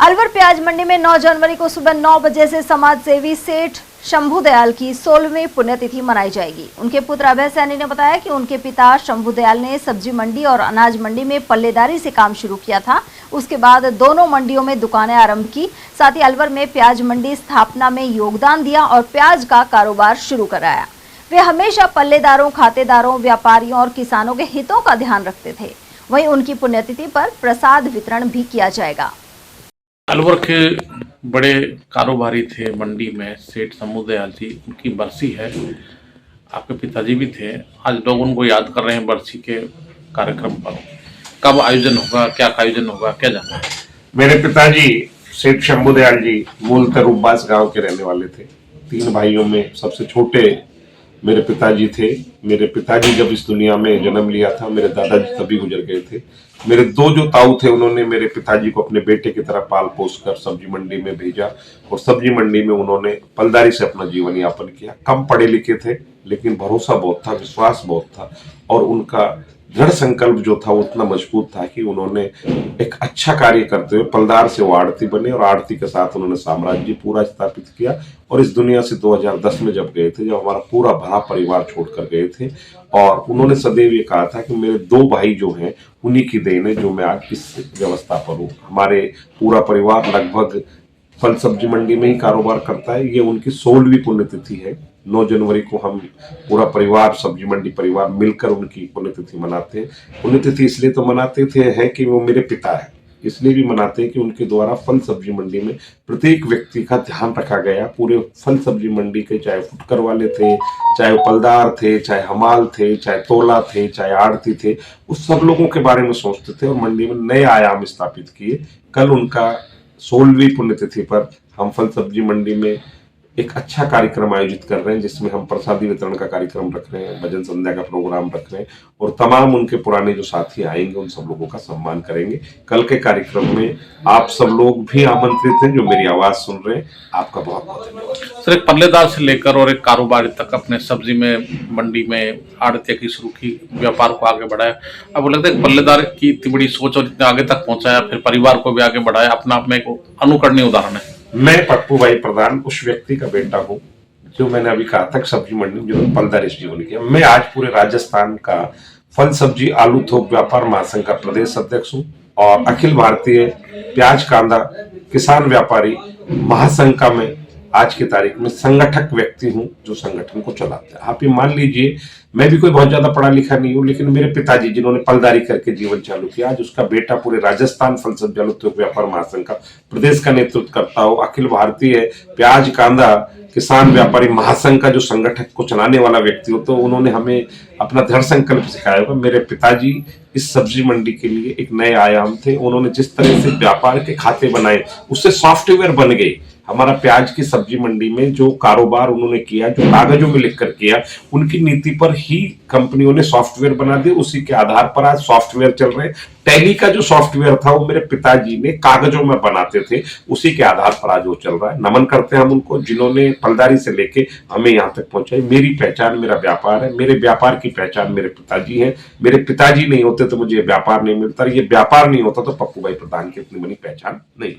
अलवर प्याज मंडी में 9 जनवरी को सुबह 9 बजे से समाज सेवी सेठ शंभू दयाल की 16वीं पुण्यतिथि मनाई जाएगी। उनके पुत्र अभय सैनी ने बताया कि उनके पिता शंभू दयाल ने सब्जी मंडी और अनाज मंडी में पल्लेदारी से काम शुरू किया था। उसके बाद दोनों मंडियों में दुकानें आरंभ की, साथ ही अलवर में प्याज मंडी स्थापना में योगदान दिया और प्याज का कारोबार शुरू कराया। वे हमेशा पल्लेदारों, खातेदारों, व्यापारियों और किसानों के हितों का ध्यान रखते थे। वहीं उनकी पुण्यतिथि पर प्रसाद वितरण भी किया जाएगा। अलवर के बड़े कारोबारी थे मंडी में सेठ शंभू दयाल जी, उनकी बरसी है। आपके पिताजी भी थे। आज लोग उनको याद कर रहे हैं बरसी के कार्यक्रम पर। कब आयोजन होगा, क्या आयोजन होगा, क्या जानना है? मेरे पिताजी सेठ शंभू दयाल जी मूलतः रूपबास गांव के रहने वाले थे। 3 भाइयों में सबसे छोटे मेरे पिताजी थे। मेरे पिताजी जब इस दुनिया में जन्म लिया था, मेरे दादाजी तभी गुजर गए थे। मेरे 2 जो ताऊ थे, उन्होंने मेरे पिताजी को अपने बेटे की तरह पाल पोस कर सब्जी मंडी में भेजा और सब्जी मंडी में उन्होंने पलदारी से अपना जीवन यापन किया। कम पढ़े लिखे थे, लेकिन भरोसा बहुत था, विश्वास बहुत था और उनका दृढ़ संकल्प जो था वो उतना मजबूत था कि उन्होंने एक अच्छा कार्य करते हुए पलदार से वो आड़ती बने और आड़ती के साथ उन्होंने साम्राज्य पूरा स्थापित किया। और इस दुनिया से 2010 में जब गए थे, जब हमारा पूरा भरा परिवार छोड़कर गए थे, और उन्होंने सदैव ये कहा था कि मेरे 2 भाई जो हैं उन्हीं की देन है जो मैं आज इस व्यवस्था पर हूँ। हमारे पूरा परिवार लगभग फल सब्जी मंडी में ही कारोबार करता है। ये उनकी 16वीं पुण्यतिथि है। 9 जनवरी को हम पूरा परिवार, सब्जी मंडी परिवार मिलकर उनकी पुण्यतिथि मनाते हैं। पुण्यतिथि इसलिए तो मनाते थे है कि वो मेरे पिता है, इसलिए भी मनाते हैं कि उनके द्वारा फल सब्जी मंडी में प्रत्येक व्यक्ति का ध्यान रखा गया। पूरे फल सब्जी मंडी के, चाहे फुटकर वाले थे, चाहे पलदार थे, चाहे हमाल थे, चाहे तोला थे, चाहे आड़ती थे, उस सब लोगों के बारे में सोचते थे और मंडी में नए आयाम स्थापित किए। कल उनका 16वीं पुण्यतिथि पर हम फल सब्जी मंडी में एक अच्छा कार्यक्रम आयोजित कर रहे हैं, जिसमें हम प्रसादी वितरण का कार्यक्रम रख रहे हैं, भजन संध्या का प्रोग्राम रख रहे हैं और तमाम उनके पुराने जो साथी आएंगे उन सब लोगों का सम्मान करेंगे। कल के कार्यक्रम में आप सब लोग भी आमंत्रित हैं जो मेरी आवाज सुन रहे हैं। आपका बहुत बहुत धन्यवाद। सर, एक पल्लेदार से लेकर और एक कारोबारी तक अपने सब्जी में, मंडी में आड़तिया की शुरू की, व्यापार को आगे बढ़ाया। अब लगता है पल्लेदार की इतनी बड़ी सोच और इतने आगे तक पहुंचाया, फिर परिवार को भी आगे बढ़ाया, अपना आप में एक अनुकरणीय उदाहरण है। मैं पप्पू भाई प्रधान उस व्यक्ति का बेटा हूं जो मैंने अभी कहा था सब्जी मंडी जो पलदारी जीवन किया। मैं आज पूरे राजस्थान का फल सब्जी आलू थोक व्यापार महासंघ का प्रदेश अध्यक्ष हूं और अखिल भारतीय प्याज कांदा किसान व्यापारी महासंघ का मैं आज की तारीख में संगठक व्यक्ति हूं जो संगठन को चलाते हैं। आप ये मान लीजिए, मैं भी कोई बहुत ज्यादा पढ़ा लिखा नहीं हूं, लेकिन मेरे पिताजी जिन्होंने पलदारी करके जीवन चालू किया, आज उसका बेटा पूरे राजस्थान फल सब्जी आलू थोक व्यापार महासंघ का प्रदेश का नेतृत्व करता हो। अखिल भारतीय प्याज कांदा किसान व्यापारी महासंघ का जो संगठक को चलाने वाला व्यक्ति हो, तो उन्होंने हमें अपना दृढ़ संकल्प सिखाया होगा। मेरे पिताजी इस सब्जी मंडी के लिए एक नए आयाम थे। उन्होंने जिस तरह से व्यापार के खाते बनाए, उससे सॉफ्टवेयर बन गए। हमारा प्याज की सब्जी मंडी में जो कारोबार उन्होंने किया, जो कागजों में लिखकर किया, उनकी नीति पर ही कंपनियों ने सॉफ्टवेयर बना दिए। उसी के आधार पर आज सॉफ्टवेयर चल रहे हैं। टैली का जो सॉफ्टवेयर था वो मेरे पिताजी ने कागजों में बनाते थे, उसी के आधार पर आज वो चल रहा है। नमन करते हैं हम उनको जिन्होंने पलदारी से लेके हमें यहाँ तक पहुंचाई। मेरी पहचान मेरा व्यापार है, मेरे व्यापार की पहचान मेरे पिताजी हैं। मेरे पिताजी नहीं होते तो मुझे व्यापार नहीं मिलता, ये व्यापार नहीं होता तो पप्पू भाई प्रधान की इतनी बड़ी पहचान नहीं।